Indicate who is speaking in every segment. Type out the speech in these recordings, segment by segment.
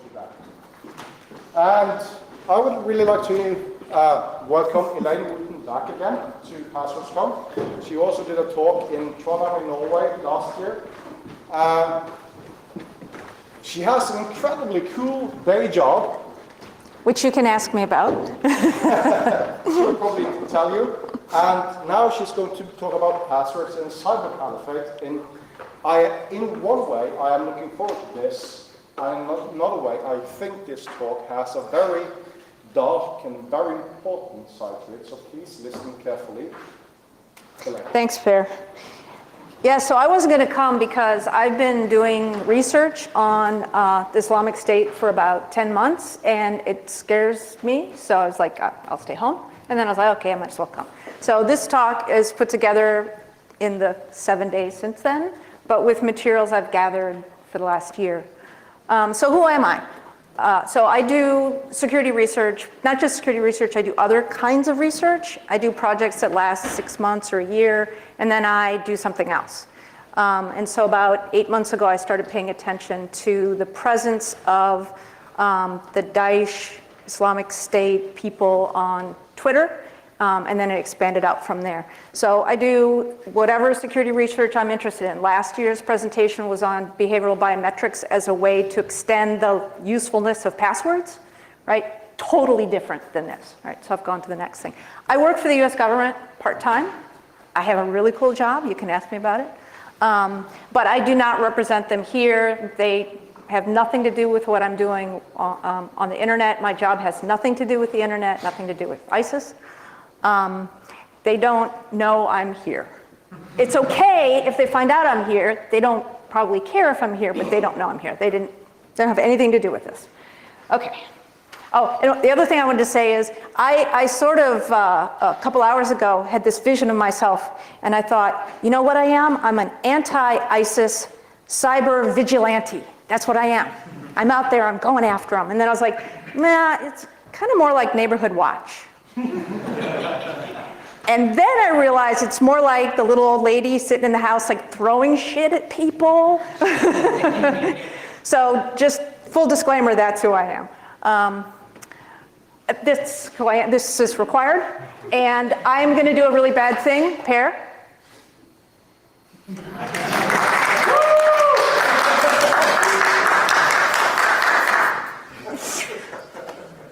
Speaker 1: to that. And I would really like to welcome Elaine Wooton back again to PasswordsCon. She also did a talk in Trondheim in Norway last year. She has an incredibly cool day job.
Speaker 2: Which you can ask me about.
Speaker 1: She'll probably tell you. And now she's going to talk about passwords in Cyber Caliphate. In one way, I am looking forward to this. And in another way, I think this talk has a very dark and very important side to it. So please listen carefully.
Speaker 2: Thanks, Per. Yeah, so I wasn't going to come because I've been doing research on the Islamic State for about 10 months, and it scares me. So I was like, I'll stay home. And then I was like, okay, I might as well come. So this talk is put together in the 7 days since then, but with materials I've gathered for the last year. So who am I? So I do security research, not just security research, I do other kinds of research. I do projects that last 6 months or a year, and then I do something else. And so about 8 months ago, I started paying attention to the presence of the Daesh, Islamic State people on Twitter, and then it expanded out from there. So I do whatever security research I'm interested in. Last year's presentation was on behavioral biometrics as a way to extend the usefulness of passwords, right? Totally different than this, right? So I've gone to the next thing. I work for the US government part-time. I have a really cool job. You can ask me about it. But I do not represent them here. They have nothing to do with what I'm doing on the internet. My job has nothing to do with the internet, nothing to do with ISIS. They don't know I'm here. It's okay if they find out I'm here. They don't probably care if I'm here, but they don't know I'm here. They don't have anything to do with this. Okay. Oh, and the other thing I wanted to say is I sort of, a couple hours ago, had this vision of myself, and I thought, you know what I am? I'm an anti-ISIS cyber vigilante. That's what I am. I'm out there, I'm going after them. And then I was like, nah, it's kind of more like Neighborhood Watch. And then I realized it's more like the little old lady sitting in the house like throwing shit at people. So just full disclaimer, that's who I am. This is required, and I'm going to do a really bad thing. Per?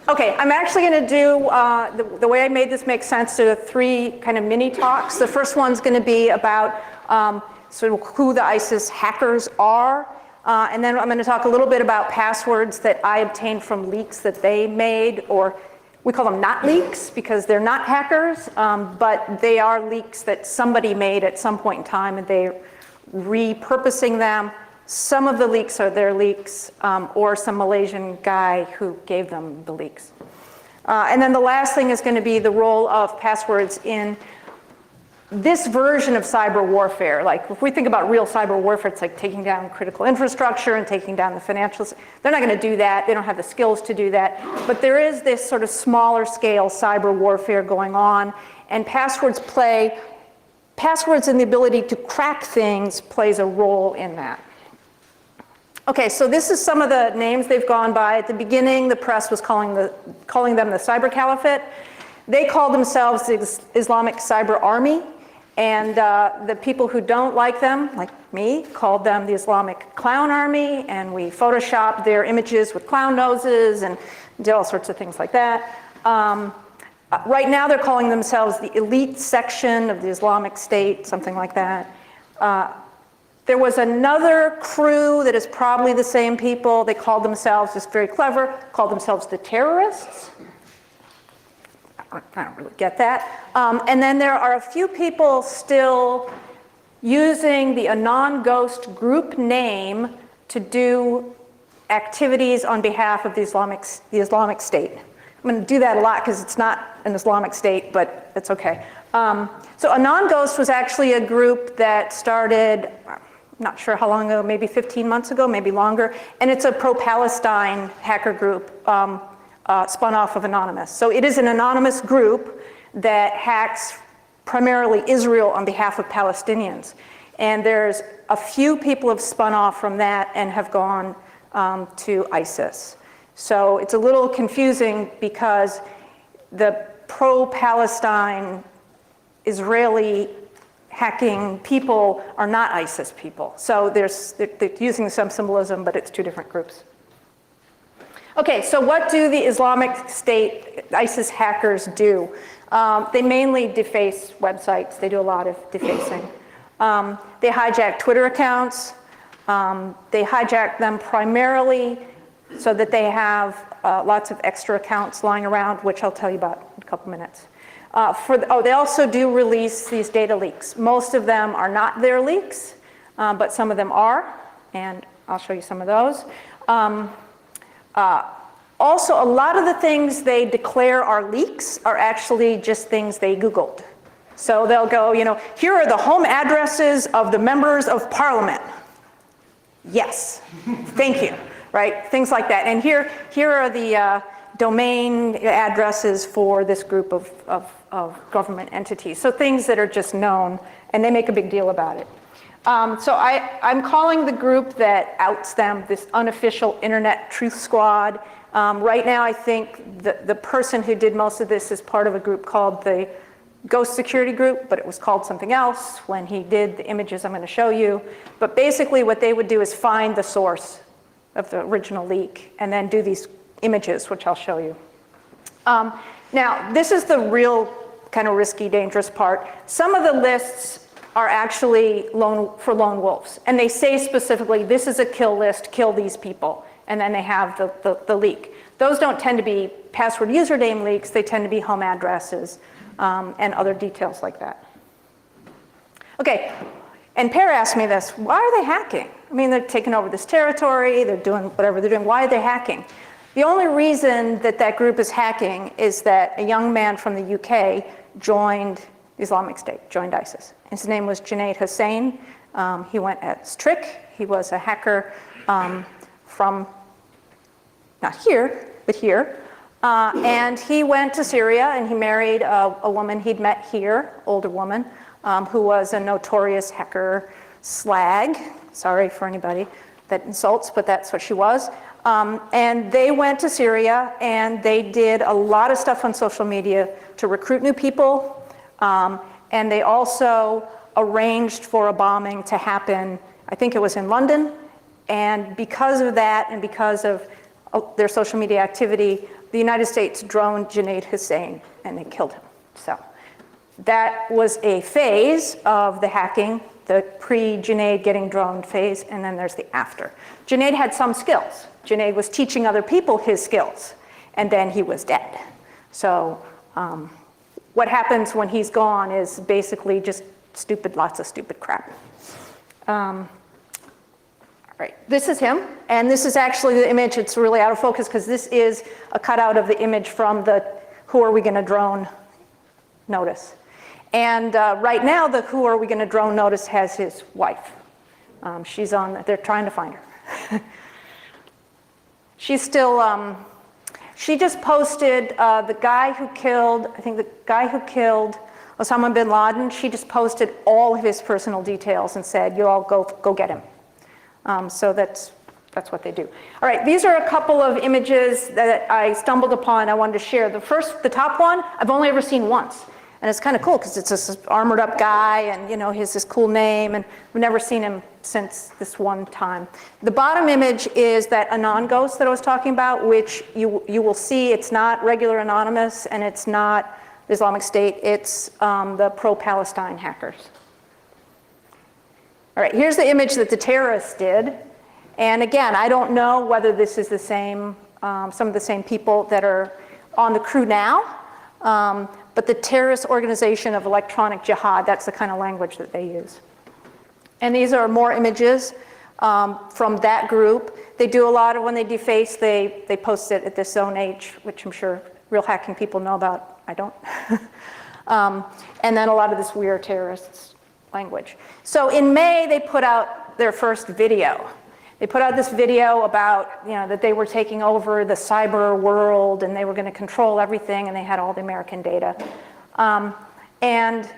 Speaker 2: Okay, I'm actually going to do, the way I made this make sense, to 3 kind of mini talks. The first one's going to be about sort of who the ISIS hackers are. And then I'm going to talk a little bit about passwords that I obtained from leaks that they made, or we call them not leaks because they're not hackers, but they are leaks that somebody made at some point in time, and they're repurposing them. Some of the leaks are their leaks, or some Malaysian guy who gave them the leaks. And then the last thing is going to be the role of passwords in this version of cyber warfare. Like if we think about real cyber warfare, it's like taking down critical infrastructure and taking down the financials. They're not going to do that. They don't have the skills to do that. But there is this sort of smaller scale cyber warfare going on, and passwords and the ability to crack things plays a role in that. Okay, so this is some of the names they've gone by. At the beginning, the press was calling them the Cyber Caliphate. They call themselves the Islamic Cyber Army, and the people who don't like them, like me, called them the Islamic Clown Army, and we photoshopped their images with clown noses and did all sorts of things like that. Right now, they're calling themselves the elite section of the Islamic State, something like that. There was another crew that is probably the same people. They called themselves, just very clever, called themselves the terrorists. I don't really get that. And then there are a few people still using the Anon Ghost group name to do activities on behalf of the Islamic State. I'm going to do that a lot because it's not an Islamic State, but it's okay. So Anon Ghost was actually a group that started, not sure how long ago, maybe 15 months ago, maybe longer, and it's a pro-Palestine hacker group spun off of Anonymous. So it is an anonymous group that hacks primarily Israel on behalf of Palestinians. And there's a few people have spun off from that and have gone to ISIS. So it's a little confusing because the pro-Palestine Israeli hacking people are not ISIS people. So they're using some symbolism, but it's two different groups. Okay, so what do the Islamic State ISIS hackers do? They mainly deface websites. They do a lot of defacing. They hijack Twitter accounts. They hijack them primarily so that they have lots of extra accounts lying around, which I'll tell you about in a couple minutes. They also do release these data leaks. Most of them are not their leaks, but some of them are, and I'll show you some of those. Also, a lot of the things they declare are leaks are actually just things they Googled. So they'll go, here are the home addresses of the members of parliament. Yes, thank you, right? Things like that. And here are the domain addresses for this group of government entities. So things that are just known, and they make a big deal about it. So I'm calling the group that outs them this unofficial Internet Truth Squad. Right now, I think the person who did most of this is part of a group called the Ghost Security Group, but it was called something else when he did the images I'm going to show you. But basically what they would do is find the source of the original leak and then do these images, which I'll show you. Now, this is the real kind of risky, dangerous part. Some of the lists are actually for lone wolves. And they say specifically, this is a kill list, kill these people. And then they have the leak. Those don't tend to be password username leaks. They tend to be home addresses and other details like that. Okay, and Per asked me this, why are they hacking? I mean, they're taking over this territory, they're doing whatever they're doing. Why are they hacking? The only reason that group is hacking is that a young man from the UK joined Islamic State, joined ISIS. His name was Junaid Hussain. He went as Trick. He was a hacker from, not here, but here. And he went to Syria and he married a woman he'd met here, older woman, who was a notorious hacker slag. Sorry for anybody that insults, but that's what she was. And they went to Syria and they did a lot of stuff on social media to recruit new people. And they also arranged for a bombing to happen, I think it was in London. And because of that and because of their social media activity, the United States droned Junaid Hussain and they killed him. So that was a phase of the hacking, the pre-Junaid getting droned phase, and then there's the after. Junaid had some skills. Junaid was teaching other people his skills, and then he was dead. So what happens when he's gone is basically just lots of stupid crap. Right, this is him, and this is actually the image. It's really out of focus because this is a cutout of the image from the Who Are We Gonna Drone notice. And right now, the Who Are We Gonna Drone notice has his wife. She's on, they're trying to find her. She's still, she just posted the guy who killed, I think the guy who killed Osama bin Laden, she just posted all of his personal details and said, you all go get him. So that's what they do. All right, these are a couple of images that I stumbled upon I wanted to share. The top one, I've only ever seen once. And it's kind of cool because it's this armored up guy and he has this cool name and we've never seen him since this one time. The bottom image is that Anon ghost that I was talking about, which you will see it's not regular anonymous and it's not the Islamic State, it's the pro-Palestine hackers. All right, here's the image that the terrorists did. And again, I don't know whether this is the same, some of the same people that are on the crew now, but the terrorist organization of electronic jihad, that's the kind of language that they use. And these are more images from that group. They do a lot of, when they deface, they post it at this Zone H, which I'm sure real hacking people know about. I don't. And then a lot of this weird terrorists language. So in May, they put out their first video. They put out this video about, that they were taking over the cyber world and they were going to control everything and they had all the American data. And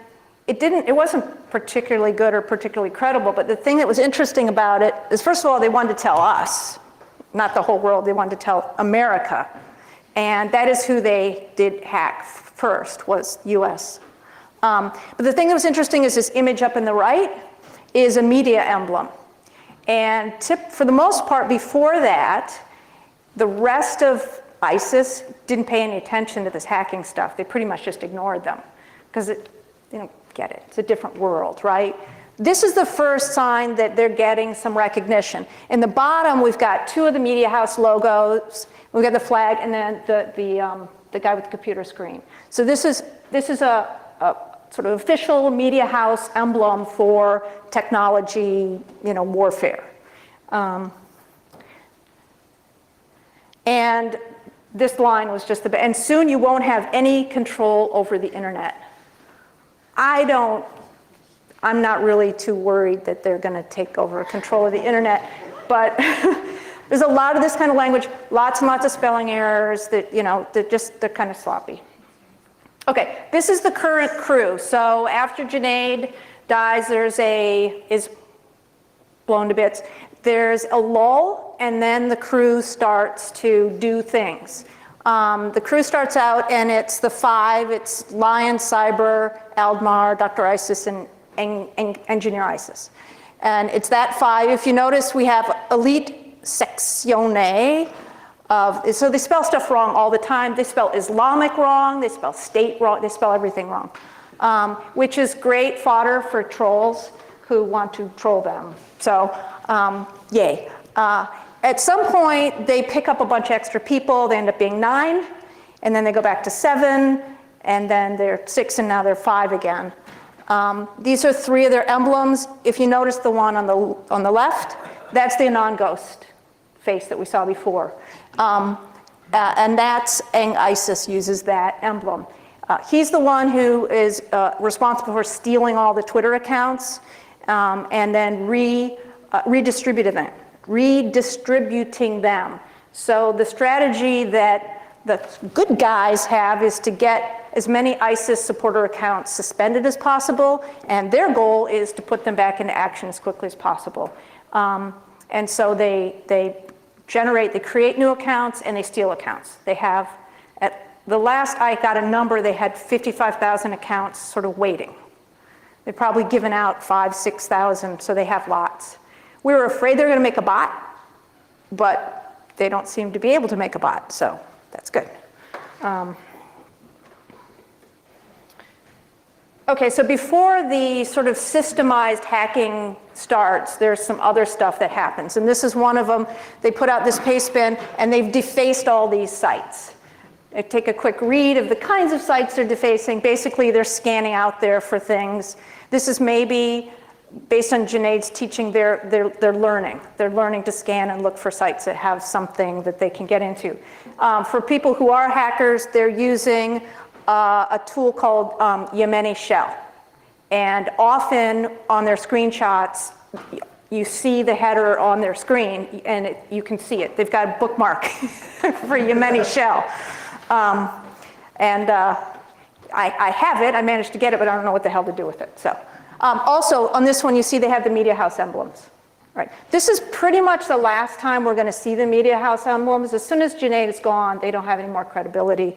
Speaker 2: it wasn't particularly good or particularly credible, but the thing that was interesting about it is, first of all, they wanted to tell us, not the whole world, they wanted to tell America. And that is who they did hack first, was US. But the thing that was interesting is this image up in the right is a media emblem. And for the most part, before that, the rest of ISIS didn't pay any attention to this hacking stuff. They pretty much just ignored them because they don't get it. It's a different world, right? This is the first sign that they're getting some recognition. In the bottom, we've got two of the media house logos. We've got the flag and then the guy with the computer screen. So this is a sort of official media house emblem for technology, warfare. And this line was just and soon you won't have any control over the internet. I'm not really too worried that they're going to take over control of the internet, but there's a lot of this kind of language, lots and lots of spelling errors that, they're kind of sloppy. Okay, this is the current crew. So after Junaid dies, is blown to bits. There's a lull, and then the crew starts to do things. The crew starts out, and it's the five. It's Lion, Cyber, Aldmar, Dr. ISIS, and Engineer ISIS. And it's that five. If you notice, we have Elite Sectione. So they spell stuff wrong all the time. They spell Islamic wrong. They spell state wrong. They spell everything wrong, which is great fodder for trolls who want to troll them. So yay. At some point, they pick up a bunch of extra people. They end up being 9, and then they go back to 7, and then they're 6, and now they're 5 again. These are 3 of their emblems. If you notice the one on the left, that's the Anon ghost face that we saw before. And that's ISIS uses that emblem. He's the one who is responsible for stealing all the Twitter accounts and then redistributing them. So the strategy that the good guys have is to get as many ISIS supporter accounts suspended as possible, and their goal is to put them back into action as quickly as possible. And so they create new accounts, and they steal accounts. They have, at the last I got a number, they had 55,000 accounts sort of waiting. They've probably given out 5,000, 6,000, so they have lots. We were afraid they were going to make a bot, but they don't seem to be able to make a bot, so that's good. Okay, so before the sort of systemized hacking starts, there's some other stuff that happens. And this is one of them. They put out this paste bin, and they've defaced all these sites. They take a quick read of the kinds of sites they're defacing. Basically, they're scanning out there for things. This is maybe, based on Junaid's teaching, they're learning. They're learning to scan and look for sites that have something that they can get into. For people who are hackers, they're using a tool called Yemeni Shell. And often on their screenshots, you see the header on their screen, and you can see it. They've got a bookmark for Yemeni Shell. I have it. I managed to get it, but I don't know what the hell to do with it. So, also, on this one, you see they have the media house emblems. Right. This is pretty much the last time we're going to see the media house emblems. As soon as Junaid is gone, they don't have any more credibility.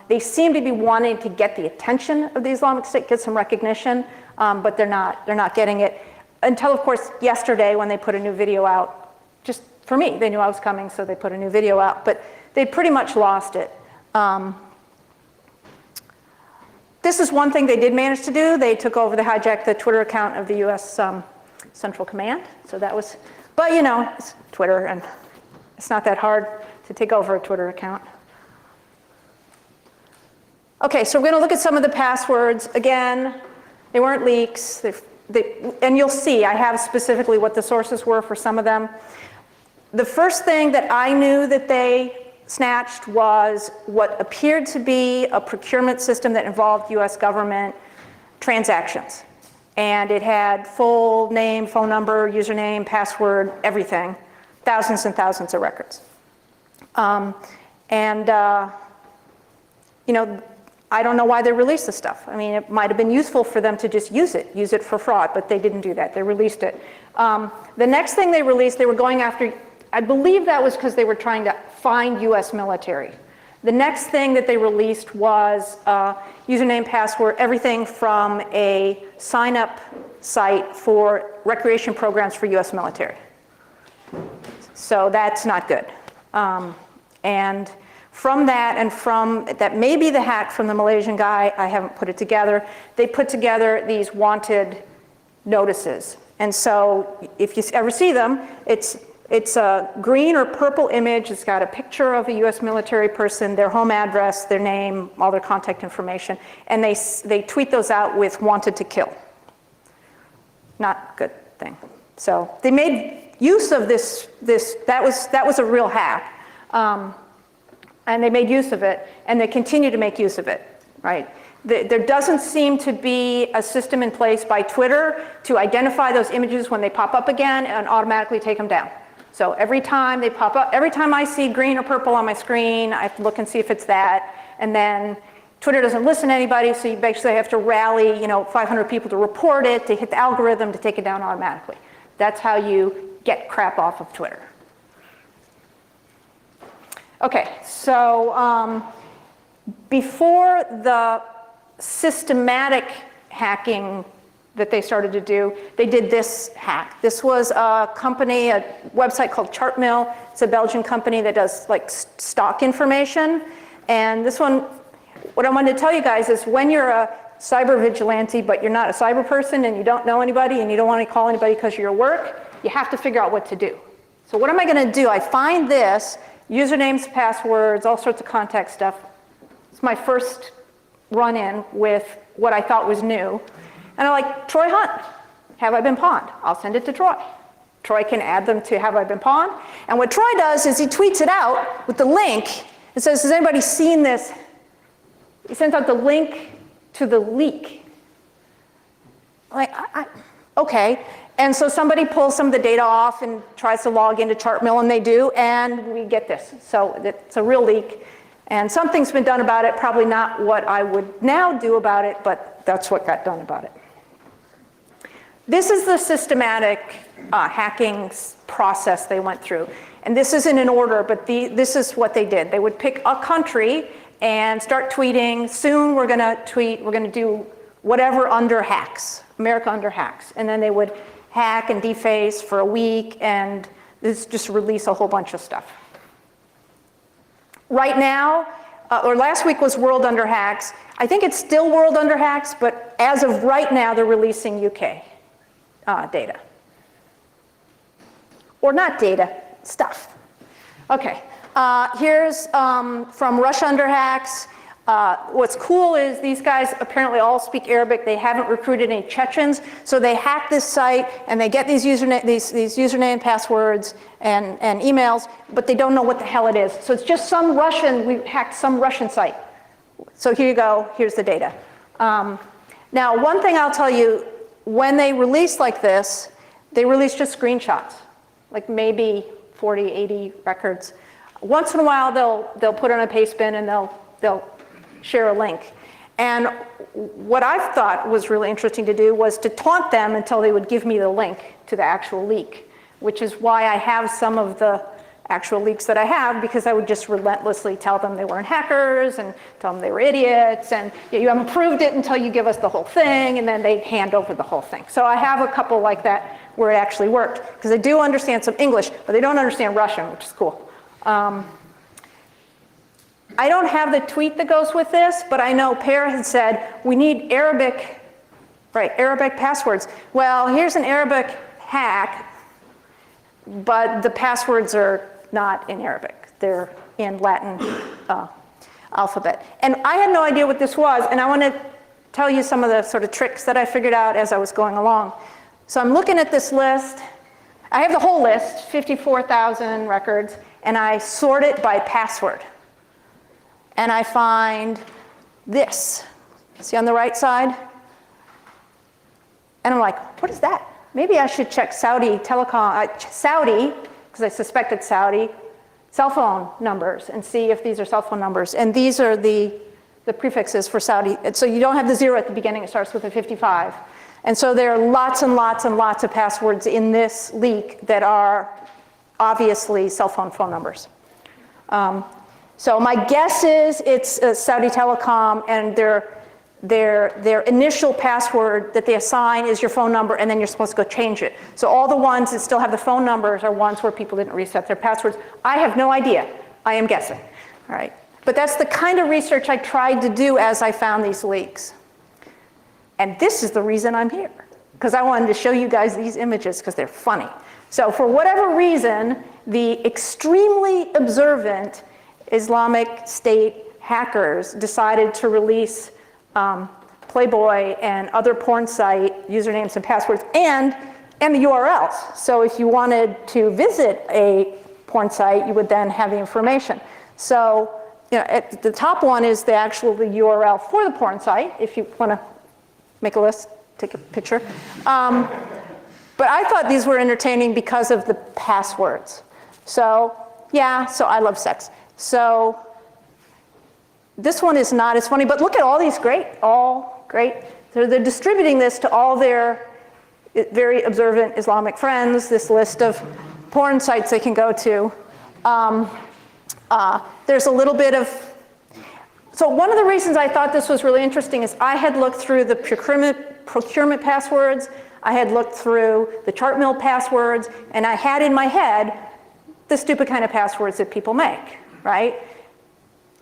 Speaker 2: They seem to be wanting to get the attention of the Islamic State, get some recognition, but they're not getting it. Until, of course, yesterday when they put a new video out. Just for me, they knew I was coming, so they put a new video out. But they pretty much lost it. This is one thing they did manage to do. They took over, they hijacked the Twitter account of the US Central Command. So that was, but it's Twitter, and it's not that hard to take over a Twitter account. Okay, so we're going to look at some of the passwords. Again, they weren't leaks. And you'll see, I have specifically what the sources were for some of them. The first thing that I knew that they snatched was what appeared to be a procurement system that involved US government transactions. And it had full name, phone number, username, password, everything. Thousands and thousands of records. I don't know why they released this stuff. I mean, it might have been useful for them to just use it for fraud, but they didn't do that. They released it. The next thing they released, they were going after I believe that was because they were trying to find US military. The next thing that they released was username, password, everything from a sign-up site for recreation programs for US military. So that's not good. And from that, and from that may be the hack from the Malaysian guy, I haven't put it together, they put together these wanted notices. And so if you ever see them, it's a green or purple image. It's got a picture of a US military person, their home address, their name, all their contact information, and they tweet those out with wanted to kill. Not a good thing. So they made use of this that was a real hack. And they made use of it, and they continue to make use of it, right? There doesn't seem to be a system in place by Twitter to identify those images when they pop up again and automatically take them down. So every time they pop up, every time I see green or purple on my screen, I have to look and see if it's that. And then Twitter doesn't listen to anybody, so you basically have to rally, 500 people to report it, to hit the algorithm to take it down automatically. That's how you get crap off of Twitter. Okay, so before the systematic hacking that they started to do, they did this hack. This was a company, a website called Chartmill. It's a Belgian company that does like stock information. And this one, what I wanted to tell you guys is when you're a cyber vigilante, but you're not a cyber person and you don't know anybody and you don't want to call anybody because of your work, you have to figure out what to do. So what am I going to do? I find this, usernames, passwords, all sorts of contact stuff. It's my first run-in with what I thought was new. And I'm like, Troy Hunt, have I been pawned? I'll send it to Troy. Troy can add them to have I been pawned. And what Troy does is he tweets it out with the link. It says, has anybody seen this? He sends out the link to the leak. Like, okay. And so somebody pulls some of the data off and tries to log into Chartmill, and they do, and we get this. So it's a real leak. And something's been done about it, probably not what I would now do about it, but that's what got done about it. This is the systematic hacking process they went through. And this isn't in order, but this is what they did. They would pick a country and start tweeting, soon we're gonna do whatever under hacks, America under hacks. And then they would hack and deface for a week, and this just release a whole bunch of stuff. Right now, or last week was World Under Hacks. I think it's still World Under Hacks, but as of right now, they're releasing UK data. Or not data, stuff. Okay, here's from Russia Under Hacks. What's cool is these guys apparently all speak Arabic. They haven't recruited any Chechens, so they hack this site and they get these username, passwords, and emails, but they don't know what the hell it is. So it's just some Russian, we hacked some Russian site. So here you go, here's the data. Now, one thing I'll tell you, when they release like this, they release just screenshots, like maybe 40, 80 records. Once in a while, they'll put on a paste bin and they'll share a link. And what I thought was really interesting to do was to taunt them until they would give me the link to the actual leak, which is why I have some of the actual leaks that I have, because I would just relentlessly tell them they weren't hackers and tell them they were idiots, and you haven't proved it until you give us the whole thing, and then they hand over the whole thing. So I have a couple like that where it actually worked, because they do understand some English, but they don't understand Russian, which is cool. I don't have the tweet that goes with this, but I know Per had said, we need Arabic passwords. Well, here's an Arabic hack, but the passwords are not in Arabic. They're in Latin alphabet. And I had no idea what this was, and I want to tell you some of the sort of tricks that I figured out as I was going along. So I'm looking at this list. I have the whole list, 54,000 records, and I sort it by password. And I find this. See on the right side? And I'm like, what is that? Maybe I should check Saudi telecom, Saudi, because I suspected Saudi, cell phone numbers and see if these are cell phone numbers. And these are the prefixes for Saudi. So you don't have the 0 at the beginning, it starts with a 55. And so there are lots and lots and lots of passwords in this leak that are obviously cell phone numbers. So my guess is it's Saudi Telecom, and their initial password that they assign is your phone number, and then you're supposed to go change it. So all the ones that still have the phone numbers are ones where people didn't reset their passwords. I have no idea. I am guessing. All right. But that's the kind of research I tried to do as I found these leaks. And this is the reason I'm here, because I wanted to show you guys these images because they're funny. So for whatever reason, the extremely observant Islamic State hackers decided to release Playboy and other porn site usernames and passwords and the URLs. So if you wanted to visit a porn site, you would then have the information. So at the top one is the URL for the porn site, if you want to make a list, take a picture. But I thought these were entertaining because of the passwords. So yeah, so I love sex. So this one is not as funny, but look at all these all great. So they're distributing this to all their very observant Islamic friends, this list of porn sites they can go to. There's a little bit of, so one of the reasons I thought this was really interesting is I had looked through the procurement passwords, I had looked through the chart mill passwords, and I had in my head the stupid kind of passwords that people make, right?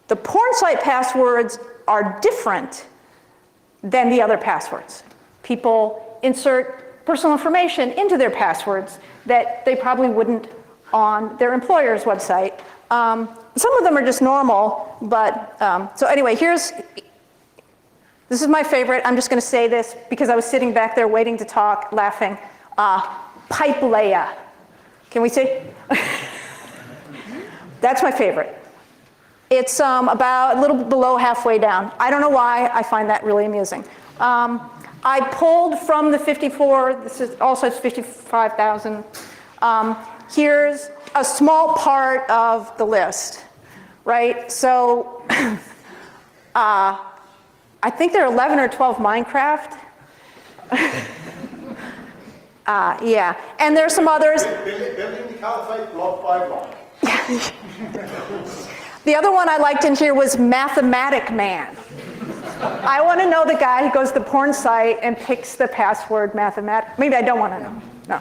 Speaker 2: The porn site passwords are different than the other passwords. People insert personal information into their passwords that they probably wouldn't on their employer's website. Some of them are just normal, but so anyway, this is my favorite. I'm just going to say this because I was sitting back there waiting to talk, laughing. Pipe Leia. Can we see? That's my favorite. It's about a little below halfway down. I don't know why, I find that really amusing. I pulled from the 54, this is also 55,000. Here's a small part of the list, right? So I think there are 11 or 12 Minecraft. Yeah, and there's some others.
Speaker 1: Building the Caliphate block by block.
Speaker 2: The other one I liked in here was Mathematic Man. I want to know the guy who goes to the porn site and picks the password mathematic. Maybe I don't want to know. No.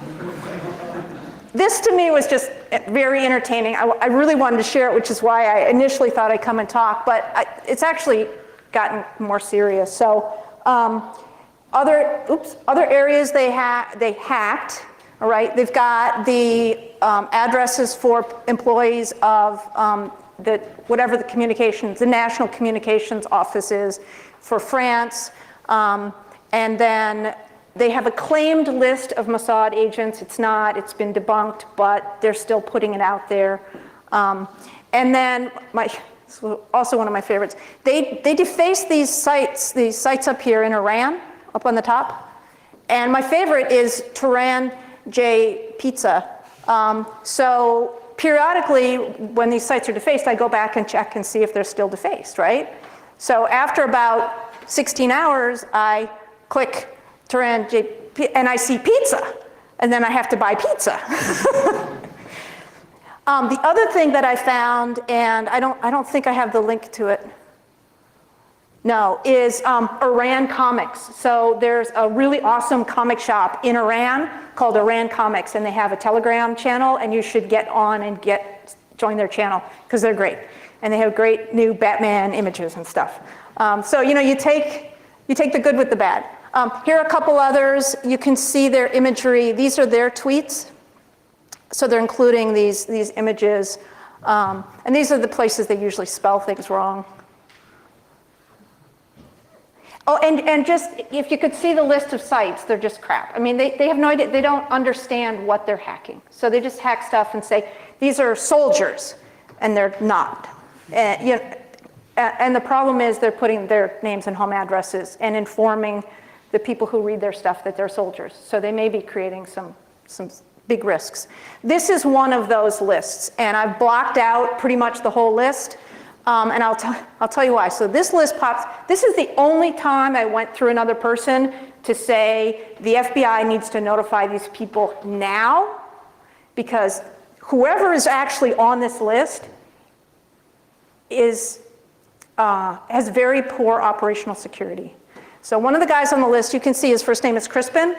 Speaker 2: This to me was just very entertaining. I really wanted to share it, which is why I initially thought I'd come and talk, but it's actually gotten more serious. So other areas they hacked. All right, they've got the addresses for employees of whatever the national communications office is for France, and then they have a claimed list of Mossad agents. It's been debunked, but they're still putting it out there. And then also one of my favorites, they defaced these sites up here in Iran, up on the top. And my favorite is Turan J Pizza. So periodically, when these sites are defaced, I go back and check and see if they're still defaced, right? So after about 16 hours, I click Turan J and I see pizza, and then I have to buy pizza. The other thing that I found, and I don't think I have the link to it. No, is Iran Comics. So there's a really awesome comic shop in Iran called Iran Comics, and they have a Telegram channel, and you should get on and join their channel because they're great, and they have great new Batman images and stuff. So you take the good with the bad. Here are a couple others. You can see their imagery. These are their tweets, so they're including these images, and these are the places they usually spell things wrong. Oh, and just, if you could see the list of sites, they're just crap. I mean, they have no idea, they don't understand what they're hacking. So they just hack stuff and say, these are soldiers, and they're not. And the problem is they're putting their names and home addresses and informing the people who read their stuff that they're soldiers. So they may be creating some big risks. This is one of those lists, and I've blocked out pretty much the whole list. And I'll tell you why. So this list pops. This is the only time I went through another person to say the FBI needs to notify these people now, because whoever is actually on this list has very poor operational security. So one of the guys on the list, you can see his first name is Crispin.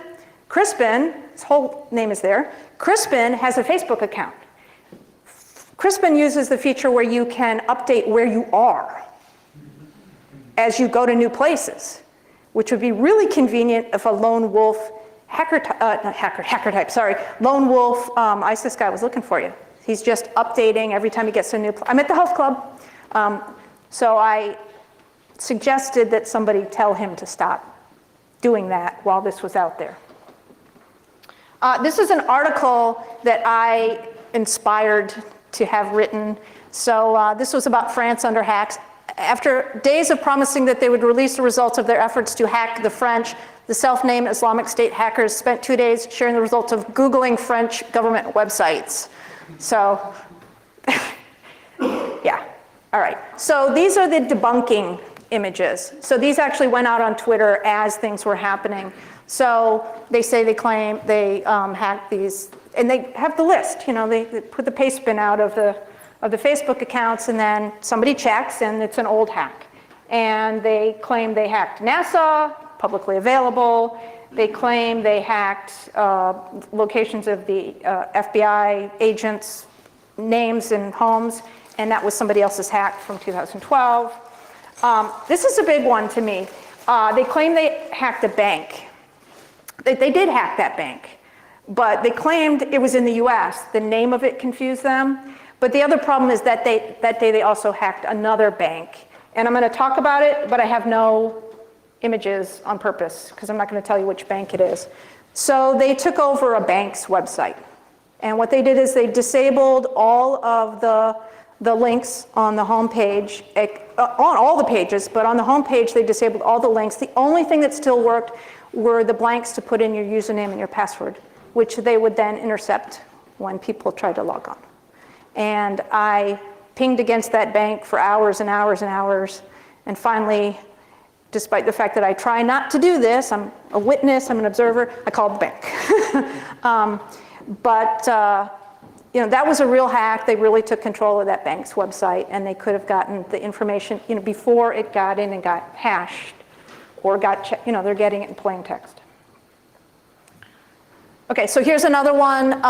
Speaker 2: Crispin, his whole name is there. Crispin has a Facebook account. Crispin uses the feature where you can update where you are as you go to new places, which would be really convenient if a lone wolf lone wolf ISIS guy was looking for you. He's just updating every time he gets to a new place. I'm at the health club, so I suggested that somebody tell him to stop doing that while this was out there. This is an article that I inspired to have written. So this was about France under hacks. After days of promising that they would release the results of their efforts to hack the French, the self-named Islamic State hackers spent 2 days sharing the results of Googling French government websites. So, yeah, all right. So these are the debunking images. So these actually went out on Twitter as things were happening. So they say they claim they hacked these, and they have the list. You know, they put the paste bin out of the Facebook accounts, and then somebody checks, and it's an old hack. And they claim they hacked NASA, publicly available. They claim they hacked locations of the FBI agents' names and homes, and that was somebody else's hack from 2012. This is a big one to me. They claim they hacked a bank. They did hack that bank, but they claimed it was in the US. The name of it confused them. But the other problem is that that day they also hacked another bank. And I'm going to talk about it, but I have no images on purpose because I'm not going to tell you which bank it is. So they took over a bank's website. And what they did is they disabled all of the links on the home page, on all the pages, but on the home page they disabled all the links. The only thing that still worked were the blanks to put in your username and your password, which they would then intercept when people tried to log on. And I pinged against that bank for hours and hours and hours, and finally, despite the fact that I try not to do this, I'm a witness, I'm an observer, I called the bank. You know, that was a real hack. They really took control of that bank's website, and they could have gotten the information, you know, before it got in and got hashed, or got, you know, they're getting it in plain text. Okay, so here's another one.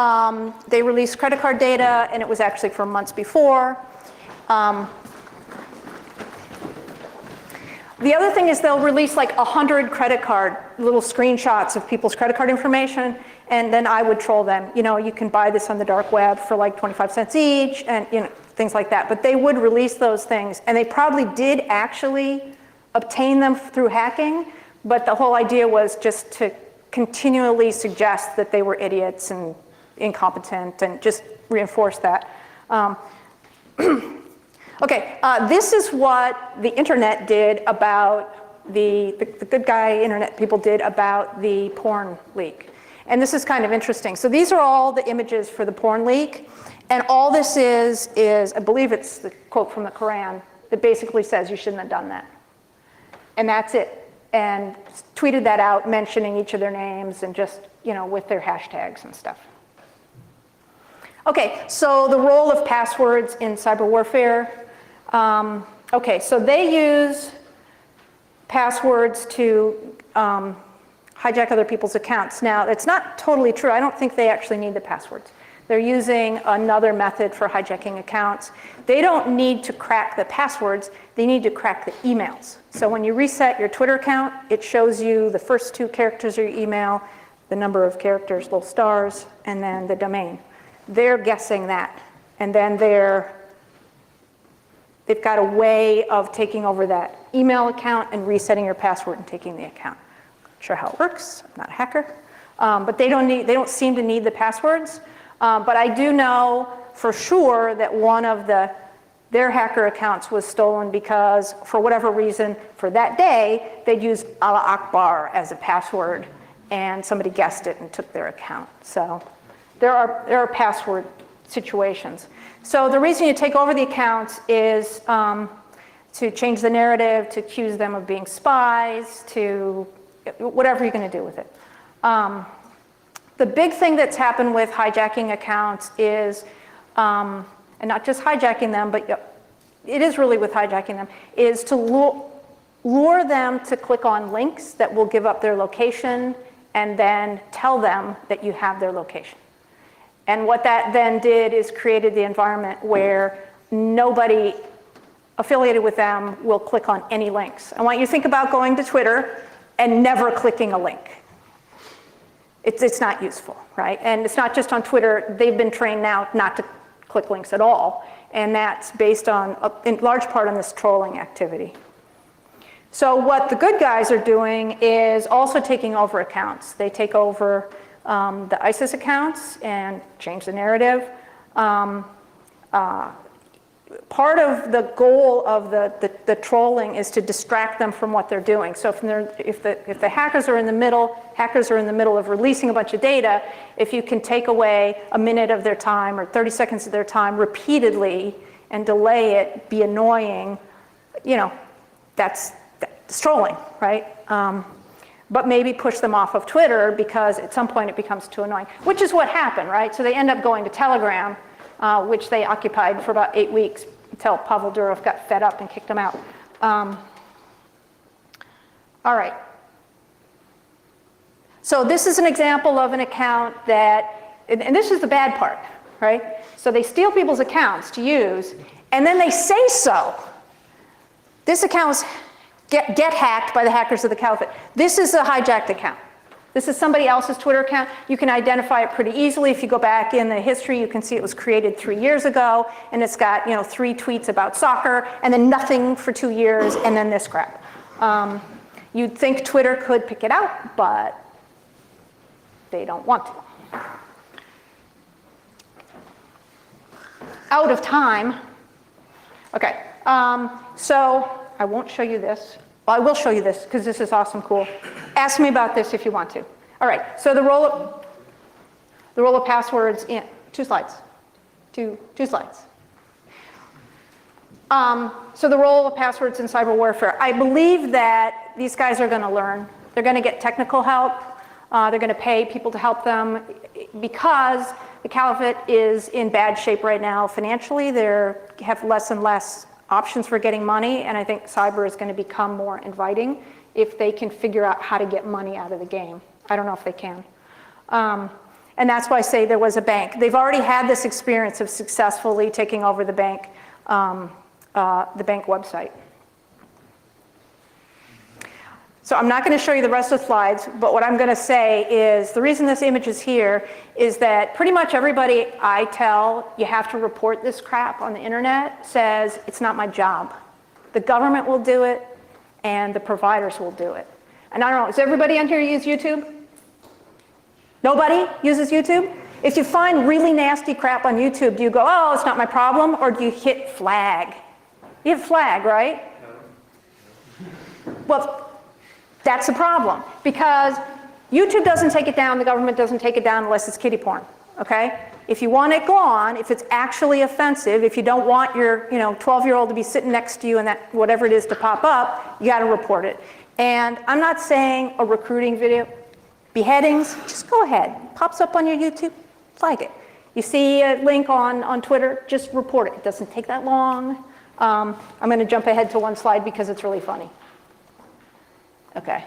Speaker 2: They released credit card data, and it was actually from months before. The other thing is they'll release like 100 credit card, little screenshots of people's credit card information, and then I would troll them. You know, you can buy this on the dark web for like 25 cents each, and you know, things like that. But they would release those things, and they probably did actually obtain them through hacking, but the whole idea was just to continually suggest that they were idiots and incompetent and just reinforce that. Okay, this is what the internet did about the good guy internet people did about the porn leak. And this is kind of interesting. So these are all the images for the porn leak. And all this is I believe it's the quote from the Quran that basically says you shouldn't have done that. And that's it. And tweeted that out, mentioning each of their names and just, you know, with their hashtags and stuff. Okay, so the role of passwords in cyber warfare. Okay, so they use passwords to hijack other people's accounts. Now, it's not totally true. I don't think they actually need the passwords. They're using another method for hijacking accounts. They don't need to crack the passwords. They need to crack the emails. So when you reset your Twitter account, it shows you the first 2 characters of your email, the number of characters, little stars, and then the domain. They're guessing that. And then they've got a way of taking over that email account and resetting your password and taking the account. Not sure how it works. I'm not a hacker. But they don't seem to need the passwords. But I do know for sure that one of their hacker accounts was stolen because, for whatever reason, for that day, they'd used Allah Akbar as a password, and somebody guessed it and took their account. So there are password situations. So the reason you take over the accounts is to change the narrative, to accuse them of being spies, to whatever you're going to do with it. The big thing that's happened with hijacking accounts is and not just hijacking them, but it is really with hijacking them, is to lure them to click on links that will give up their location and then tell them that you have their location. And what that then did is created the environment where nobody affiliated with them will click on any links. I want you to think about going to Twitter and never clicking a link. It's not useful, right? And it's not just on Twitter. They've been trained now not to click links at all. And that's based on, in large part, on this trolling activity. So what the good guys are doing is also taking over accounts. They take over the ISIS accounts and change the narrative. Part of the goal of the trolling is to distract them from what they're doing. So if the hackers are in the middle of releasing a bunch of data, if you can take away a minute of their time or 30 seconds of their time repeatedly and delay it, be annoying, that's trolling, right? But maybe push them off of Twitter because at some point it becomes too annoying, which is what happened, right? So they end up going to Telegram, which they occupied for about 8 weeks until Pavel Durov got fed up and kicked them out. All right. So this is an example of an account that, and this is the bad part, right? So they steal people's accounts to use, and then they say so. This account get hacked by the hackers of the Caliphate. This is a hijacked account. This is somebody else's Twitter account. You can identify it pretty easily. If you go back in the history, you can see it was created 3 years ago, and it's got 3 tweets about soccer, and then nothing for 2 years, and then this crap. You'd think Twitter could pick it out, but they don't want to. Out of time. Okay, so I won't show you this. Well, I will show you this because this is awesome, cool. Ask me about this if you want to. All right, so the role of passwords in 2 slides. Two slides. So the role of passwords in cyber warfare. I believe that these guys are going to learn. They're going to get technical help. They're going to pay people to help them because the Caliphate is in bad shape right now financially. They have less and less options for getting money, and I think cyber is going to become more inviting if they can figure out how to get money out of the game. I don't know if they can. And that's why I say there was a bank. They've already had this experience of successfully taking over the bank website. So I'm not going to show you the rest of the slides, but what I'm going to say is the reason this image is here is that pretty much everybody I tell you have to report this crap on the internet says it's not my job. The government will do it, and the providers will do it. And I don't know, does everybody on here use YouTube? Nobody uses YouTube? If you find really nasty crap on YouTube, do you go, oh, it's not my problem, or do you hit flag? You hit flag, right? Well, that's the problem, because YouTube doesn't take it down, the government doesn't take it down unless it's kiddie porn, okay? If you want it gone, if it's actually offensive, if you don't want your 12-year-old to be sitting next to you and that whatever it is to pop up, you got to report it. And I'm not saying a recruiting video, beheadings, just go ahead. Pops up on your YouTube, flag it. You see a link on Twitter, just report it. It doesn't take that long. I'm going to jump ahead to one slide because it's really funny. Okay,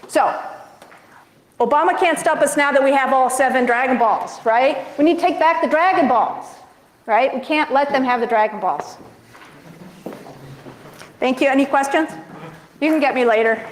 Speaker 2: so Obama can't stop us now that we have all 7 Dragon Balls, right? We need to take back the Dragon Balls, right? We can't let them have the Dragon Balls. Thank you. Any questions? You can get me later.